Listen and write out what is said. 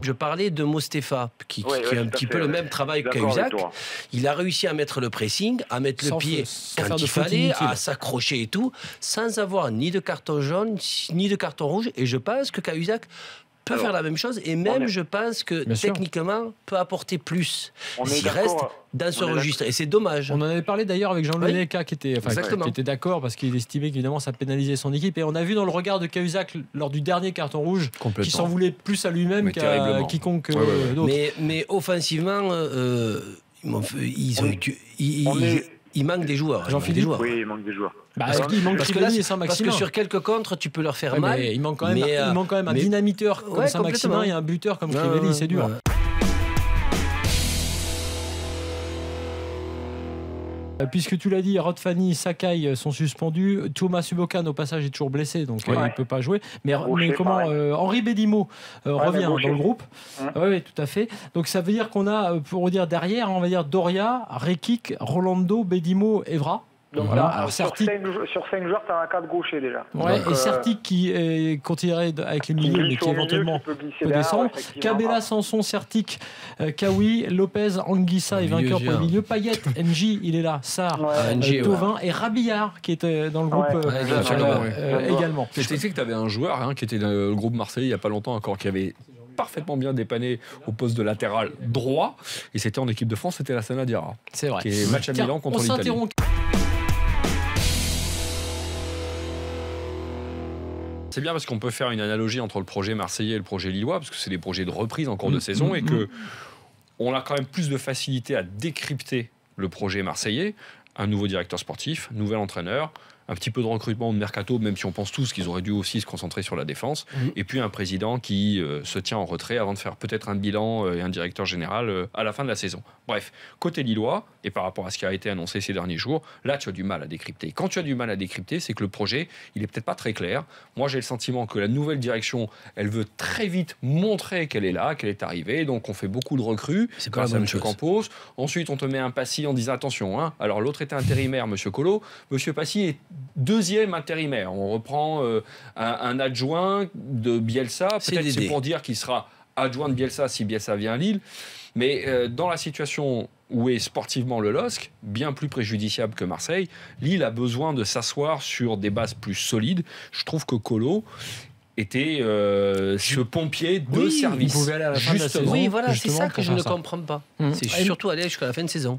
Je parlais de Mostefa, qui a un petit peu le même travail que Cahuzac. Il a réussi à mettre le pressing, à mettre le pied quand il fallait, à s'accrocher et tout, sans avoir ni de carton jaune, ni de carton rouge. Et je pense que Cahuzac peut faire la même chose, et même je pense que techniquement peut apporter plus s'il reste dans ce registre, et c'est dommage. On en avait parlé d'ailleurs avec Jean Leneka qui était d'accord, parce qu'il estimait qu'évidemment ça pénalisait son équipe, et on a vu dans le regard de Cahuzac lors du dernier carton rouge qu'il s'en voulait plus à lui-même qu'à quiconque d'autre. Mais offensivement il manque des joueurs. Oui, il manque des joueurs. Il manque Crivelli et Saint-Maximin. Parce que sur quelques contres, tu peux leur faire mal. Il manque quand même un dynamiteur comme Saint-Maximin et un buteur comme Crivelli, c'est dur. Puisque tu l'as dit, Rod Fanny, Sakai sont suspendus. Thomas Subokan, au passage, est toujours blessé, donc il ne peut pas jouer. Mais comment Henri Bédimo revient dans le groupe. Oui, tout à fait. Donc ça veut dire qu'on a, pour dire derrière, on va dire Doria, Rekik, Rolando, Bédimo, Evra. Donc voilà. Alors, sur 5 joueurs, tu as un 4 gaucher déjà. Et Sertic qui est considéré avec les milieux, mais qui éventuellement peut descendre. Cabella, Sanson, Sertic, Kawi, Lopez, Anguissa et vainqueur pour le milieu. Payet, NJ, il est là. Sarr, Thauvin et Rabillard qui était dans le groupe également. Je sais que tu avais un joueur qui était dans le groupe Marseille il n'y a pas longtemps encore, qui avait parfaitement bien dépanné au poste de latéral droit, et c'était en équipe de France, c'était Lassana Diarra. C'est vrai. Qui est match à Milan contre l'Italie. C'est bien parce qu'on peut faire une analogie entre le projet marseillais et le projet lillois, parce que c'est des projets de reprise en cours de saison, et que on a quand même plus de facilité à décrypter le projet marseillais. Un nouveau directeur sportif, nouvel entraîneur, un petit peu de recrutement de mercato, même si on pense tous qu'ils auraient dû aussi se concentrer sur la défense, et puis un président qui se tient en retrait avant de faire peut-être un bilan et un directeur général à la fin de la saison. Bref, côté lillois, et par rapport à ce qui a été annoncé ces derniers jours, là tu as du mal à décrypter. Quand tu as du mal à décrypter, c'est que le projet, il est peut-être pas très clair. Moi j'ai le sentiment que la nouvelle direction, elle veut très vite montrer qu'elle est là, qu'elle est arrivée, donc on fait beaucoup de recrues, c'est grâce à M. Campos. Ensuite on te met un Passy en disant attention, alors l'autre était intérimaire, M. Collot, M. Passy est deuxième intérimaire. On reprend un adjoint de Bielsa, peut-être c'est pour dire qu'il sera adjoint de Bielsa si Bielsa vient à Lille, mais dans la situation où est sportivement le LOSC, bien plus préjudiciable que Marseille, Lille a besoin de s'asseoir sur des bases plus solides. Je trouve que Collot était ce pompier de service. Il pouvait aller à la fin de la saison. Oui, voilà, c'est ça que je ne comprends pas. C'est surtout aller jusqu'à la fin de saison.